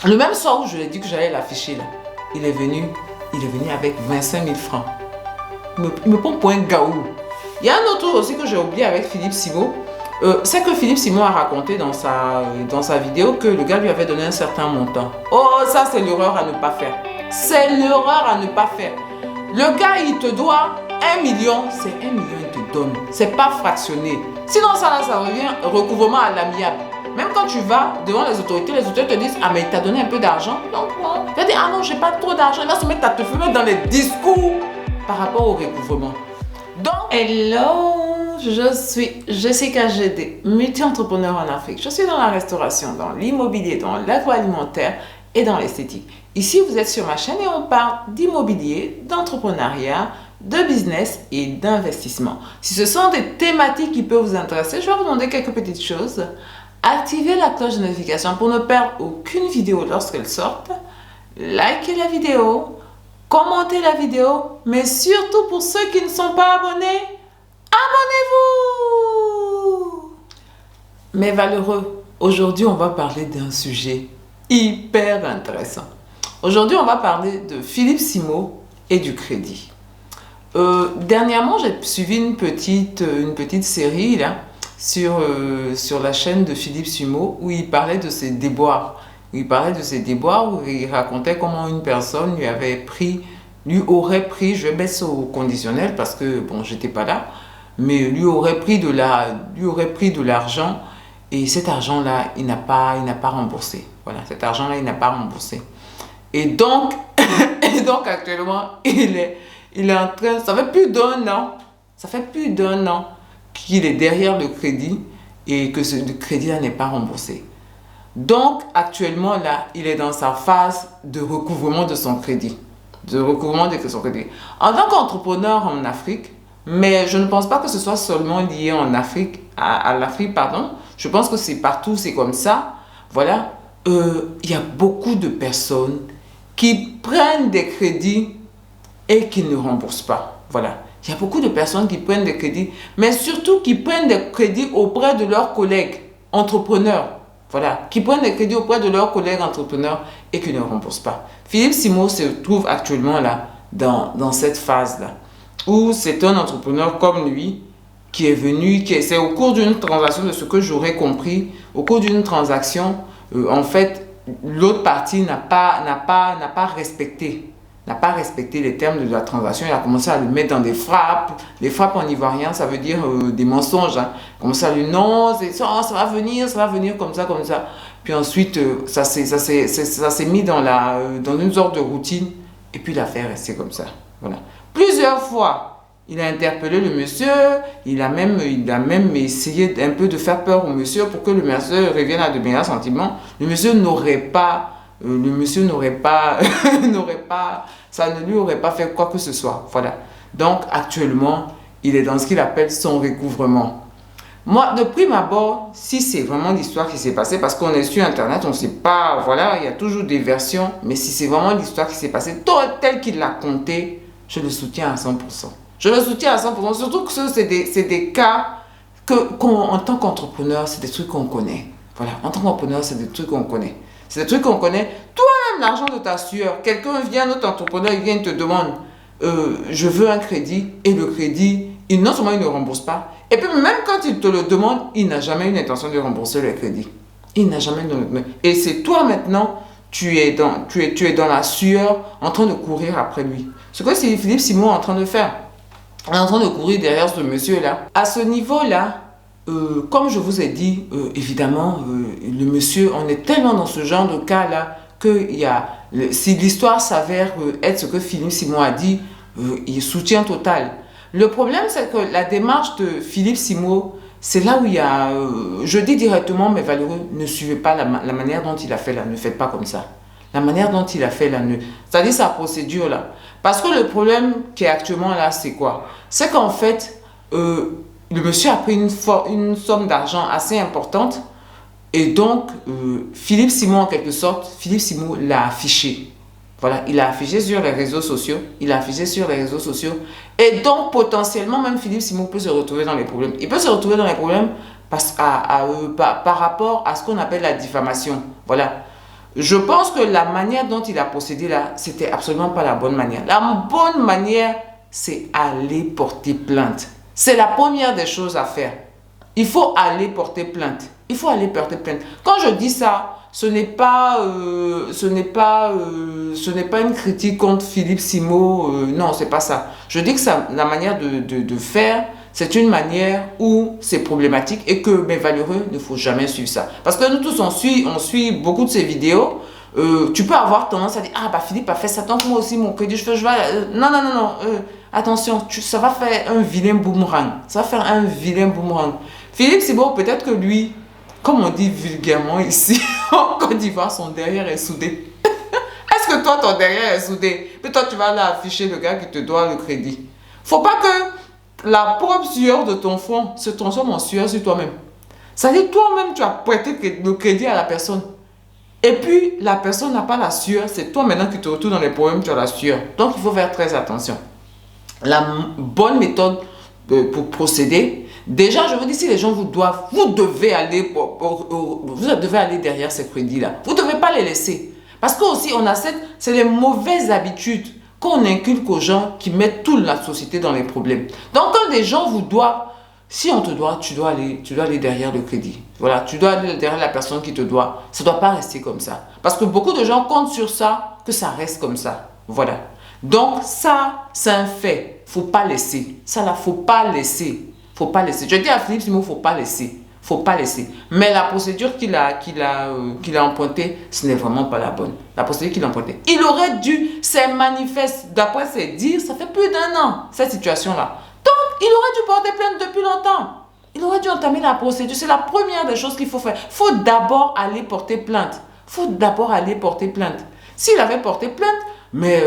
Le même soir où je lui ai dit que j'allais l'afficher là, il est venu avec 25 000 francs. Il me prend pour un gaou. Il y a un autre truc aussi que j'ai oublié avec Philippe Simo. C'est que Philippe Simon a raconté dans sa vidéo que le gars lui avait donné un certain montant. Oh, ça c'est l'erreur à ne pas faire. C'est l'erreur à ne pas faire. Le gars, il te doit 1 million, c'est 1 million, il te donne. C'est pas fractionné. Sinon, ça revient recouvrement à l'amiable. Même quand tu vas devant les autorités te disent: ah, mais il t'a donné un peu d'argent. Donc, non. Tu vas dire: ah non, j'ai pas trop d'argent. Il va se mettre à te fumer dans les discours par rapport au recouvrement. Donc, hello, je suis Jessica GD, multi-entrepreneur en Afrique. Je suis dans la restauration, dans l'immobilier, dans l'agroalimentaire et dans l'esthétique. Ici, vous êtes sur ma chaîne et on parle d'immobilier, d'entrepreneuriat, de business et d'investissement. Si ce sont des thématiques qui peuvent vous intéresser, je vais vous demander quelques petites choses. Activez la cloche de notification pour ne perdre aucune vidéo lorsqu'elle sorte. Likez la vidéo. Commentez la vidéo, mais surtout pour ceux qui ne sont pas abonnés, abonnez-vous! Mes valeureux, aujourd'hui on va parler d'un sujet hyper intéressant. Aujourd'hui on va parler de Philippe Simo et du crédit. Dernièrement j'ai suivi une petite série là, sur la chaîne de Philippe Simo où il parlait de ses déboires. Il parlait de ses déboires où il racontait comment une personne lui aurait pris, je vais mettre au conditionnel parce que bon, j'étais pas là, mais lui aurait pris de l'argent et cet argent-là, il n'a pas remboursé. Voilà, cet argent-là, il n'a pas remboursé. Et donc actuellement, il est en train, ça fait plus d'un an qu'il est derrière le crédit et que ce crédit-là n'est pas remboursé. Donc, actuellement, là, il est dans sa phase de recouvrement de son crédit. En tant qu'entrepreneur en Afrique, mais je ne pense pas que ce soit seulement lié en Afrique, à l'Afrique, pardon. Je pense que c'est partout, c'est comme ça. Voilà. Il y a beaucoup de personnes qui prennent des crédits et qui ne remboursent pas. Voilà. Il y a beaucoup de personnes qui prennent des crédits, mais surtout qui prennent des crédits auprès de leurs collègues entrepreneurs. Voilà, qui prennent des crédits auprès de leurs collègues entrepreneurs et qui ne remboursent pas. Philippe Simo se trouve actuellement là, dans cette phase-là, où c'est un entrepreneur comme lui qui est venu, c'est au cours d'une transaction, de ce que j'aurais compris, au cours d'une transaction, en fait, l'autre partie n'a pas respecté les termes de la transaction. Il a commencé à le mettre dans des frappes. Les frappes en ivoirien, ça veut dire des mensonges. Hein. Il a commencé à lui dire: non, ça va venir comme ça. Puis ensuite, ça s'est mis dans une sorte de routine. Et puis l'affaire est restée comme ça. Voilà. Plusieurs fois, il a interpellé le monsieur. Il a même essayé un peu de faire peur au monsieur pour que le monsieur revienne à de meilleurs sentiments. Le monsieur ça ne lui aurait pas fait quoi que ce soit. Voilà. Donc, actuellement, il est dans ce qu'il appelle son recouvrement. Moi, de prime abord, si c'est vraiment l'histoire qui s'est passée, parce qu'on est sur Internet, on ne sait pas, voilà, il y a toujours des versions, mais si c'est vraiment l'histoire qui s'est passée, tel qu'il l'a conté, je le soutiens à 100%. Je le soutiens à 100%, surtout que c'est des cas en tant qu'entrepreneur, c'est des trucs qu'on connaît. Voilà, en tant qu'entrepreneur, c'est des trucs qu'on connaît. C'est des trucs qu'on connaît. Toi-même, l'argent de ta sueur. Quelqu'un vient, un autre entrepreneur, il vient, il te demande je veux un crédit. Et le crédit, non seulement il ne rembourse pas, et puis même quand il te le demande, il n'a jamais une intention de rembourser le crédit. Il n'a jamais. Et c'est toi maintenant, tu es dans la sueur en train de courir après lui. Ce que c'est Philippe Simon en train de faire. Il est en train de courir derrière ce monsieur-là. À ce niveau-là, comme je vous ai dit, évidemment, le monsieur, on est tellement dans ce genre de cas-là que si l'histoire s'avère être ce que Philippe Simon a dit, il soutient total. Le problème, c'est que la démarche de Philippe Simon, c'est là où il y a... je dis directement, mes valeureux, ne suivez pas la manière dont il a fait là, ne faites pas comme ça. La manière dont il a fait là, c'est-à-dire sa procédure là. Parce que le problème qui est actuellement là, c'est quoi? C'est qu'en fait... le monsieur a pris une somme d'argent assez importante et donc Philippe Simon en quelque sorte, Philippe Simon l'a affiché. Voilà, il l'a affiché sur les réseaux sociaux. Et donc potentiellement même Philippe Simon peut se retrouver dans les problèmes. Il peut se retrouver dans les problèmes par rapport à ce qu'on appelle la diffamation. Voilà. Je pense que la manière dont il a procédé là, c'était absolument pas la bonne manière. La bonne manière, c'est aller porter plainte. C'est la première des choses à faire. Il faut aller porter plainte. Il faut aller porter plainte. Quand je dis ça, ce n'est pas une critique contre Philippe Simo. Non, c'est pas ça. Je dis que ça, la manière de faire, c'est une manière où c'est problématique et que, mais valeureux, il ne faut jamais suivre ça. Parce que nous tous, on suit beaucoup de ces vidéos. Tu peux avoir tendance à dire, ah bah Philippe a fait ça, donc moi aussi mon crédit, je vais... Non. Attention, ça va faire un vilain boomerang. Ça va faire un vilain boomerang. Philippe Simo, peut-être que lui, comme on dit vulgairement ici, en Côte d'Ivoire, son derrière est soudé. Est-ce que toi, ton derrière est soudé? Puis toi, tu vas là afficher le gars qui te doit le crédit. Faut pas que la propre sueur de ton front se transforme en sueur sur toi-même. Ça veut dire toi-même, tu as prêté le crédit à la personne. Et puis, la personne n'a pas la sueur. C'est toi maintenant qui te retrouves dans les problèmes, tu as la sueur. Donc, il faut faire très attention. La bonne méthode pour procéder, déjà, je vous dis, si les gens vous doivent, vous devez aller derrière ces crédits-là. Vous ne devez pas les laisser. Parce que aussi, c'est les mauvaises habitudes qu'on inculque aux gens qui mettent toute la société dans les problèmes. Donc, quand des gens vous doivent, si on te doit, tu dois aller derrière le crédit. Voilà, tu dois aller derrière la personne qui te doit. Ça ne doit pas rester comme ça. Parce que beaucoup de gens comptent sur ça, que ça reste comme ça. Voilà. Donc, ça, c'est un fait. Il ne faut pas laisser. Ça, là, il ne faut pas laisser. Faut pas laisser. Je dis à Philippe Simo, il ne faut pas laisser. Faut pas laisser. Mais la procédure qu'il a empruntée, ce n'est vraiment pas la bonne. La procédure qu'il a empruntée. Il aurait dû, c'est manifeste, d'après ses dires, ça fait plus d'1 an, cette situation-là. Donc, il aurait dû porter plainte depuis longtemps. Il aurait dû entamer la procédure. C'est la première des choses qu'il faut faire. Il faut d'abord aller porter plainte. S'il avait porté plainte, mais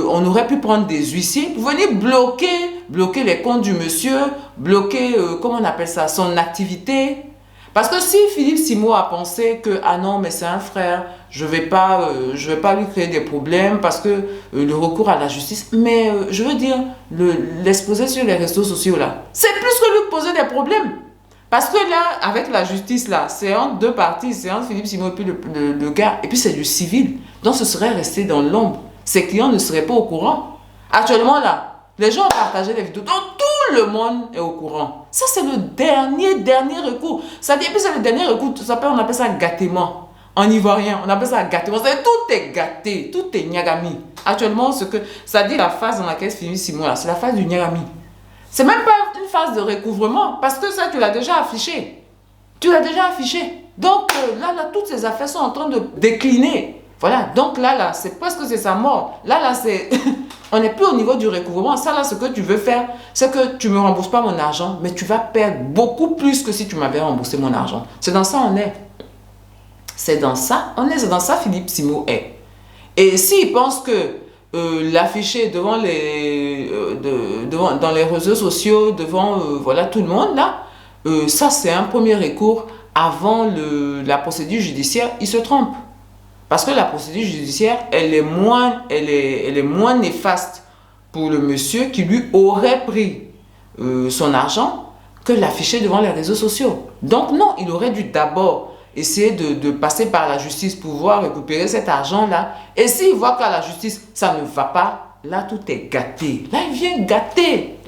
on aurait pu prendre des huissiers pour venir bloquer les comptes du monsieur, bloquer, comment on appelle ça, son activité. Parce que si Philippe Simo a pensé que, ah non, mais c'est un frère, je vais pas lui créer des problèmes parce que le recours à la justice, mais je veux dire, l'exposer sur les réseaux sociaux là, c'est plus que lui poser des problèmes. Parce que là, avec la justice là, c'est entre deux parties, c'est entre Philippe Simo et puis le gars, et puis c'est du civil. Donc ce serait resté dans l'ombre. Ses clients ne seraient pas au courant. Actuellement là, les gens ont partagé les vidéos, donc tout le monde est au courant. Ça c'est le dernier recours. Ça dit, et puis c'est le dernier recours, on appelle ça gâtement. En ivoirien, on appelle ça gâtement. Ça dit, tout est gâté, tout est nyagami. Actuellement, ça dit la phase dans laquelle Philippe Simo là, c'est la phase du nyagami. C'est même pas une phase de recouvrement, parce que ça, tu l'as déjà affiché. Donc là, toutes ces affaires sont en train de décliner. Voilà, donc là, c'est presque c'est sa mort. Là, c'est... on n'est plus au niveau du recouvrement. Ça, là, ce que tu veux faire, c'est que tu ne me rembourses pas mon argent, mais tu vas perdre beaucoup plus que si tu m'avais remboursé mon argent. C'est dans ça on est. C'est dans ça Philippe Simo est. Et s'il pense que l'afficher devant dans les réseaux sociaux, devant voilà, tout le monde, là, ça, c'est un premier recours avant la procédure judiciaire, il se trompe. Parce que la procédure judiciaire, elle est moins néfaste pour le monsieur qui lui aurait pris son argent que l'afficher devant les réseaux sociaux. Donc non, il aurait dû d'abord essayer de passer par la justice pour pouvoir récupérer cet argent-là. Et s'il voit qu'à la justice, ça ne va pas, là, tout est gâté. Là, il vient gâter.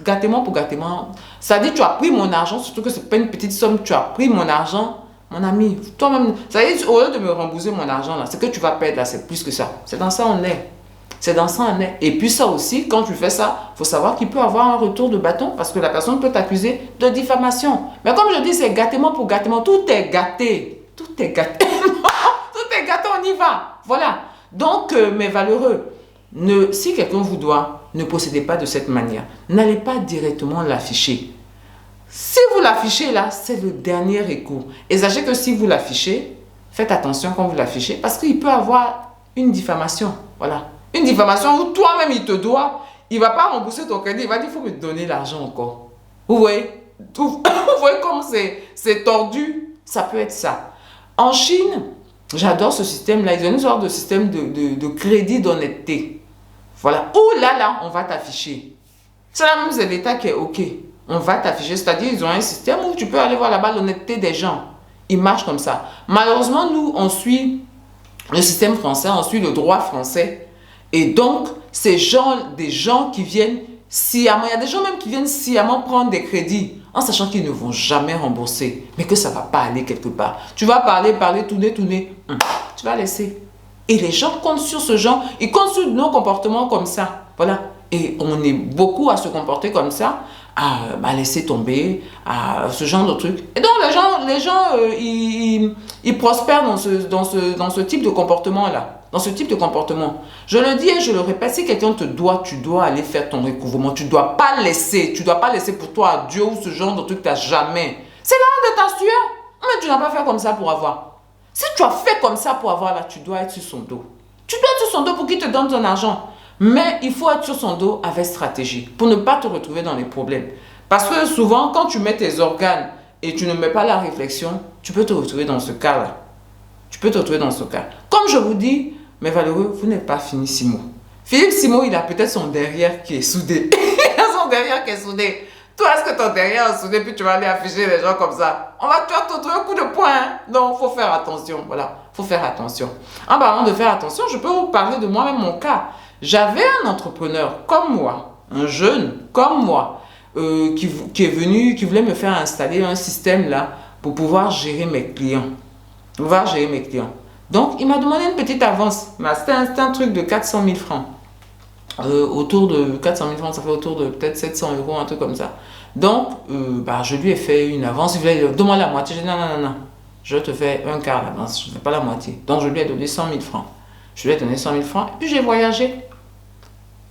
Gâtement pour gâtement. Ça dit, tu as pris mon argent, surtout que ce n'est pas une petite somme, tu as pris mon argent. Mon ami, toi-même, ça veut dire, au lieu de me rembourser mon argent, là, ce que tu vas perdre, là, c'est plus que ça. C'est dans ça on est. Et puis ça aussi, quand tu fais ça, il faut savoir qu'il peut avoir un retour de bâton parce que la personne peut t'accuser de diffamation. Mais comme je dis, c'est gâtement pour gâtement. Tout est gâté. Tout est gâté, on y va. Voilà. Donc, mes valeureux, si quelqu'un vous doit, ne procédez pas de cette manière. N'allez pas directement l'afficher. Si vous l'affichez là, c'est le dernier recours. Et sachez que si vous l'affichez, faites attention quand vous l'affichez parce qu'il peut avoir une diffamation. Voilà. Une diffamation où toi-même il te doit, il ne va pas rembourser ton crédit, il va dire il faut me donner l'argent encore. Vous voyez comme c'est tordu. Ça peut être ça. En Chine, j'adore ce système-là. Ils ont une sorte de système de crédit d'honnêteté. Voilà. Où là, on va t'afficher. C'est la même, c'est l'État qui est OK. On va t'afficher. C'est-à-dire, ils ont un système où tu peux aller voir là-bas l'honnêteté des gens. Il marche comme ça. Malheureusement, nous, on suit le système français, on suit le droit français. Et donc, des gens qui viennent sciemment, il y a des gens même qui viennent sciemment prendre des crédits en sachant qu'ils ne vont jamais rembourser, mais que ça ne va pas aller quelque part. Tu vas parler, tourner, tu vas laisser. Et les gens comptent sur ce genre, ils comptent sur nos comportements comme ça. Voilà. Et on est beaucoup à se comporter comme ça, à laisser tomber, à ce genre de trucs. Et donc les gens ils prospèrent dans ce type de comportement-là. Dans ce type de comportement. Je le dis et je le répète, si quelqu'un te doit, tu dois aller faire ton recouvrement. Tu ne dois pas laisser. Tu ne dois pas laisser pour toi à Dieu ou ce genre de truc, tu n'as jamais. C'est l'heure de ta sueur. Mais tu n'as pas fait comme ça pour avoir. Si tu as fait comme ça pour avoir, là, tu dois être sur son dos. Tu dois être sur son dos pour qu'il te donne ton argent. Mais il faut être sur son dos avec stratégie pour ne pas te retrouver dans les problèmes. Parce que souvent, quand tu mets tes organes et tu ne mets pas la réflexion, tu peux te retrouver dans ce cas-là. Tu peux te retrouver dans ce cas. Comme je vous dis, mes valeureux, vous n'êtes pas fini Simo. Philippe Simo, il a peut-être son derrière qui est soudé. Il a son derrière qui est soudé. Toi, est-ce que ton derrière est soudé puis tu vas aller afficher les gens comme ça? Tu vas te retrouver un coup de poing. Hein? Donc, il faut faire attention. Voilà, il faut faire attention. En parlant de faire attention, je peux vous parler de moi-même, mon cas. J'avais un entrepreneur comme moi, un jeune comme moi, qui est venu, qui voulait me faire installer un système là pour pouvoir gérer mes clients. Donc, il m'a demandé une petite avance. C'était un truc de 400 000 francs. Autour de 400 000 francs, ça fait autour de peut-être 700 euros, un truc comme ça. Donc, je lui ai fait une avance. Il voulait demander la moitié. J'ai dit non. Je te fais un quart d'avance. Je ne fais pas la moitié. Donc, je lui ai donné 100 000 francs. Je lui ai donné 100 000 francs. Et puis, j'ai voyagé.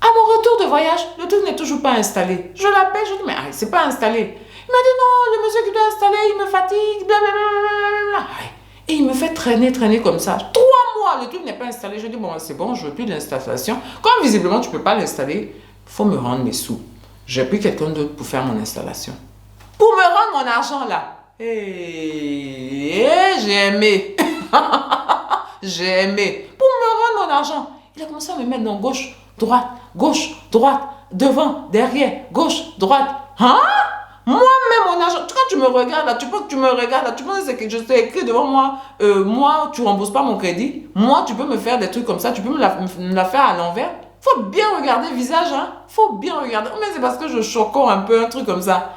À mon retour de voyage, le truc n'est toujours pas installé. Je l'appelle, je dis, mais c'est pas installé. Il m'a dit, non, le monsieur qui doit installer, il me fatigue, blablabla. Et il me fait traîner comme ça. 3 mois, le truc n'est pas installé. Je dis, bon, c'est bon, je ne veux plus d'installation. Comme visiblement, tu ne peux pas l'installer, il faut me rendre mes sous. J'ai pris quelqu'un d'autre pour faire mon installation. Pour me rendre mon argent là. Et j'ai aimé. J'ai aimé. Pour me rendre mon argent. Il a commencé à me mettre dans gauche, droite, devant, derrière, gauche, droite. Hein? Moi-même, mon argent, quand tu me regardes là, tu penses que je t'ai écrit devant moi, moi, tu ne rembourses pas mon crédit. Moi, tu peux me faire des trucs comme ça, tu peux me la faire à l'envers. Faut bien regarder le visage, hein. Faut bien regarder. Mais c'est parce que je choco un peu, un truc comme ça.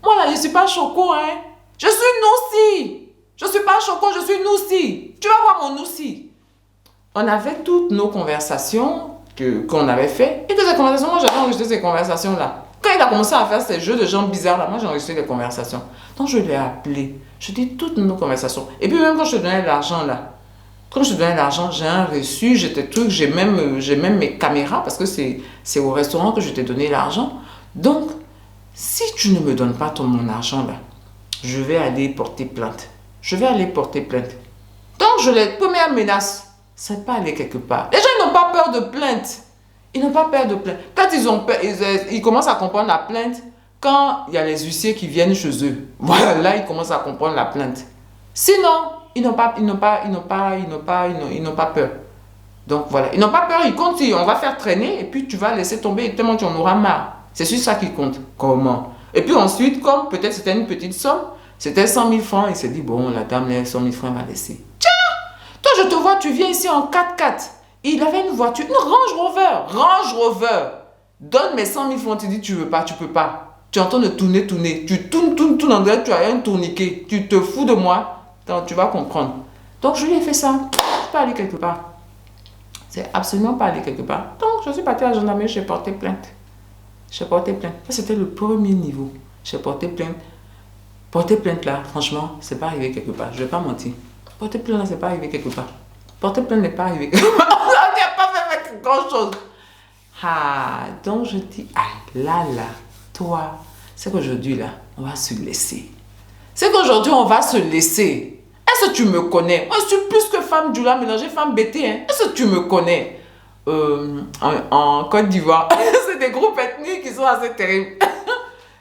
Moi là, je ne suis pas choco, hein. Je suis noussi. Je ne suis pas choco, je suis noussi. Tu vas voir mon noussi. On avait toutes nos conversations qu'on avait fait. Et que ces conversations, moi, j'avais enregistré ces conversations-là. Quand il a commencé à faire ces jeux de gens bizarres là, moi j'ai enregistré les conversations. Donc je l'ai appelé. Je dis toutes nos conversations. Et puis même quand je te donnais l'argent là, j'ai un reçu, j'ai même mes caméras parce que c'est au restaurant que je t'ai donné l'argent. Donc, si tu ne me donnes pas mon argent là, je vais aller porter plainte. Donc, première menace, c'est pas aller quelque part. Les gens ils n'ont pas peur de plainte. Quand ils ont peur, ils commencent à comprendre la plainte quand il y a les huissiers qui viennent chez eux. Voilà, là, ils commencent à comprendre la plainte. Sinon, ils n'ont pas peur. Donc voilà, ils n'ont pas peur, ils comptent, on va faire traîner et puis tu vas laisser tomber tellement tu en auras marre. C'est sur ça qu'ils comptent. Comment? Et puis ensuite, comme peut-être c'était une petite somme, c'était 100 000 francs, il s'est dit, bon, la dame, les 100 000 francs, elle va laisser. Tiens, toi, je te vois, tu viens ici en 4x4. Il avait une voiture, une Range Rover. Donne mes 100 000 francs, tu dis, tu veux pas, tu peux pas. Tu es en train de tourner. Tu tournes, en direct, tu as un tourniquet. Tu te fous de moi. Donc, tu vas comprendre. Donc, je lui ai fait ça. Je ne suis pas allé quelque part. C'est absolument pas allé quelque part. Donc, je suis partie à la gendarmerie, j'ai porté plainte. Ça, c'était le premier niveau. J'ai porté plainte. Porter plainte là, franchement, c'est pas arrivé quelque part. Je vais pas mentir. Porter plainte là, c'est pas arrivé quelque part. Porter plainte n'est pas arrivé quelque part. On n'a pas fait grand chose. Donc je dis, là, toi, c'est qu'aujourd'hui là, on va se laisser. Est-ce que tu me connais? Moi, je suis plus que femme du lait mélangée, femme bêtée. Hein? Est-ce que tu me connais? En Côte d'Ivoire, c'est des groupes ethniques qui sont assez terribles.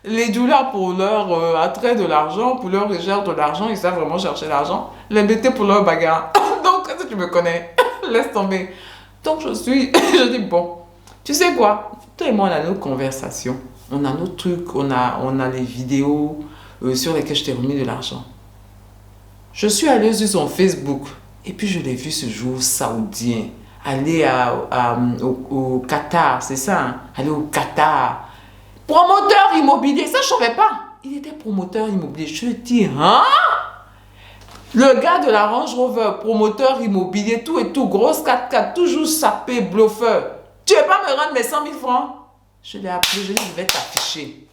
Les doulas pour leur attrait de l'argent, pour leur recherche de l'argent, ils savent vraiment chercher l'argent. Les bêtés pour leur bagarre. Donc, est-ce que tu me connais? Laisse tomber. Donc, je dis, bon, tu sais quoi? Toi et moi, on a nos conversations. On a nos trucs, on a les vidéos sur lesquelles je t'ai remis de l'argent. Je suis allée sur son Facebook et puis je l'ai vu ce jour saoudien aller au Qatar, c'est ça, hein? Aller au Qatar. Promoteur immobilier, ça je ne savais pas. Il était promoteur immobilier. Je dis, hein? Le gars de la Range Rover, promoteur immobilier, tout et tout, grosse 4x4, toujours sapé, bluffeur. Tu ne veux pas me rendre mes 100 000 francs? Je l'ai appelé, je lui ai dit, je vais t'afficher.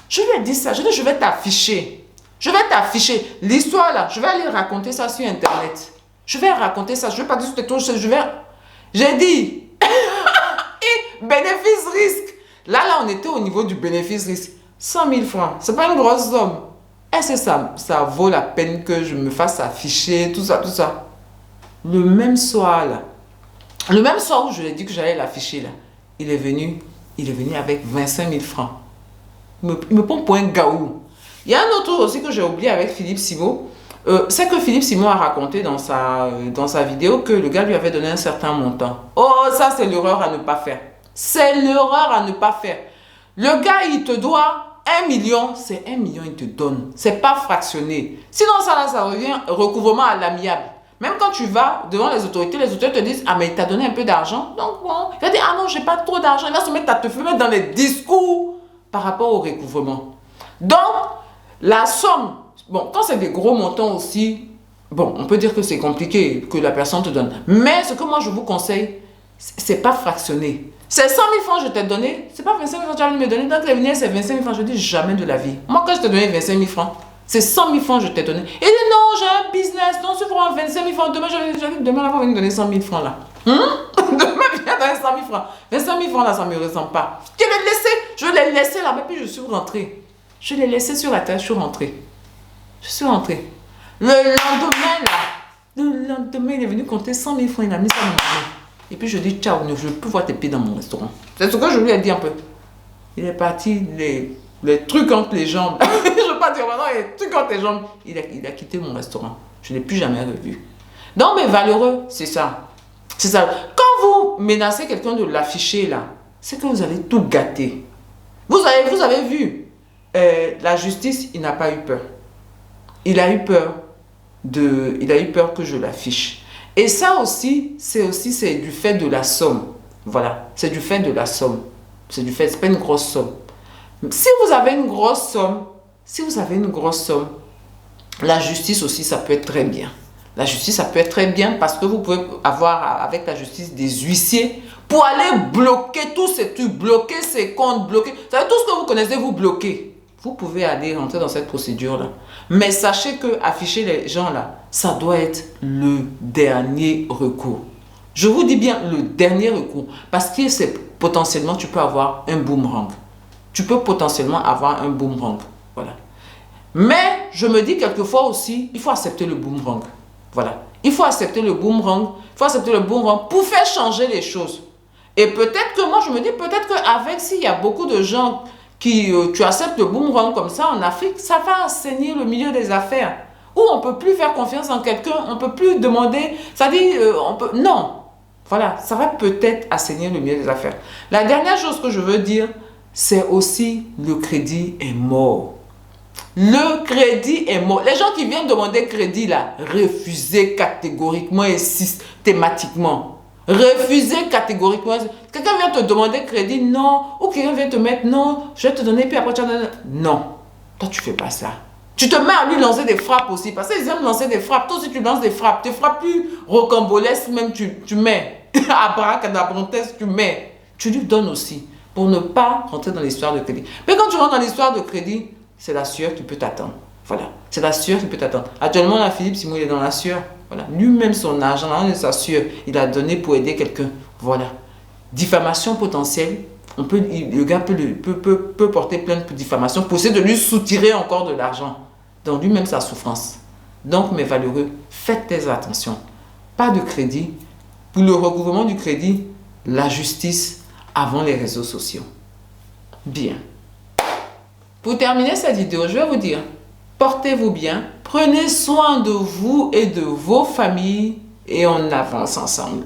Je lui ai dit ça, je lui ai dit, je vais t'afficher. Je vais t'afficher. L'histoire là, je vais aller raconter ça sur Internet. Je vais raconter ça, je vais pas dire sur tes je vais... J'ai dit, et bénéfice-risque. Là, on était au niveau du bénéfice-risque. 100 000 francs, c'est pas une grosse somme. Est-ce que ça vaut la peine que je me fasse afficher, tout ça, tout ça? Le même soir là, le même soir où je lui ai dit que j'allais l'afficher là, il est venu avec 25 000 francs. Il me prend pour un gaou. Il y a un autre truc aussi que j'ai oublié avec Philippe Simo. C'est que Philippe Simon a raconté dans sa vidéo que le gars lui avait donné un certain montant. Oh, ça c'est l'erreur à ne pas faire. C'est l'erreur à ne pas faire. Le gars, il te doit 1 million, c'est 1 million, il te donne. C'est pas fractionné. Sinon, ça revient recouvrement à l'amiable. Même quand tu vas devant les autorités te disent, ah mais il t'a donné un peu d'argent. Donc bon, il va dire, ah non, j'ai pas trop d'argent. Il va se mettre à te mettre dans les discours par rapport au recouvrement. Donc, la somme, bon, quand c'est des gros montants aussi, bon, on peut dire que c'est compliqué, que la personne te donne. Mais ce que moi je vous conseille, c'est pas fractionné. C'est 100 000 francs que je t'ai donné, c'est pas 25 000 francs que tu as me donner. Donc, les venir, c'est 25 000 francs. Je dis jamais de la vie. Moi, quand je t'ai donné 25 000 francs, c'est 100 000 francs que je t'ai donné. Il dit non, j'ai un business, non, tu feras 25 000 francs. Demain, demain, là, va venir donner 100 000 francs là. Demain, viens donner 100 000 francs. 25 000 francs là, ça ne me ressemble pas. Je l'ai laissé là, mais puis je suis rentrée. Je l'ai laissé sur la tête, je suis rentrée. Je suis rentrée. Le lendemain, il est venu compter 100 000 francs, il a mis ça dans mon main. Et puis je dis, ciao, je ne veux plus voir tes pieds dans mon restaurant. C'est ce que je lui ai dit un peu. Il est parti, les trucs entre les jambes. Je ne veux pas dire maintenant, les trucs entre les jambes. Il a quitté mon restaurant. Je ne l'ai plus jamais revu. Donc, mais valeureux, c'est ça. C'est ça. Quand vous menacez quelqu'un de l'afficher là, c'est que vous allez tout gâter. Vous avez vu, la justice, il n'a pas eu peur. Il a eu peur que je l'affiche. Et ça aussi, c'est du fait de la somme. Voilà, c'est du fait de la somme. C'est pas une grosse somme. Si vous avez une grosse somme, la justice aussi, ça peut être très bien. La justice, ça peut être très bien parce que vous pouvez avoir avec la justice des huissiers pour aller bloquer tous ces trucs, bloquer ces comptes, bloquer. Vous savez, tout ce que vous connaissez, vous bloquez. Vous pouvez aller rentrer dans cette procédure-là. Mais sachez que afficher les gens là, ça doit être le dernier recours. Je vous dis bien le dernier recours. Parce que c'est potentiellement, tu peux avoir un boomerang. Tu peux potentiellement avoir un boomerang. Voilà. Mais je me dis quelquefois aussi, il faut accepter le boomerang. Voilà. Il faut accepter le boomerang. Il faut accepter le boomerang pour faire changer les choses. Et peut-être que moi, je me dis, peut-être qu'avec, s'il y a beaucoup de gens tu acceptes le boomerang comme ça en Afrique, ça va assainir le milieu des affaires. Où on ne peut plus faire confiance en quelqu'un, on ne peut plus demander, ça dit, non. Voilà, ça va peut-être assainir le milieu des affaires. La dernière chose que je veux dire, c'est aussi le crédit est mort. Le crédit est mort. Les gens qui viennent demander crédit là, refusez catégoriquement et systématiquement. Refusez catégoriquement. Quelqu'un vient te demander crédit, non. Ou quelqu'un vient te mettre, non, je vais te donner, puis après tu vas donner. Non. Toi, tu ne fais pas ça. Tu te mets à lui lancer des frappes aussi. Parce qu'ils aiment lancer des frappes. Toi aussi, tu lances des frappes. Tes frappes plus rocambolesques, même tu mets. Abracadabrantes, tu mets. Tu lui donnes aussi. Pour ne pas rentrer dans l'histoire de crédit. Mais quand tu rentres dans l'histoire de crédit, c'est la sueur qui peut t'attendre. Voilà. C'est la sueur qui peut t'attendre. Actuellement, là, Philippe Simon, il est dans la sueur. Voilà. Lui-même, son argent, là, on est sa sueur. Il a donné pour aider quelqu'un. Voilà. Diffamation potentielle. Le gars peut porter plainte pour diffamation pour essayer de lui soutirer encore de l'argent. Donc, lui-même, sa souffrance. Donc, mes valeureux, faites très attention. Pas de crédit. Pour le recouvrement du crédit, la justice avant les réseaux sociaux. Bien. Pour terminer cette vidéo, je vais vous dire, portez-vous bien, prenez soin de vous et de vos familles et on avance ensemble.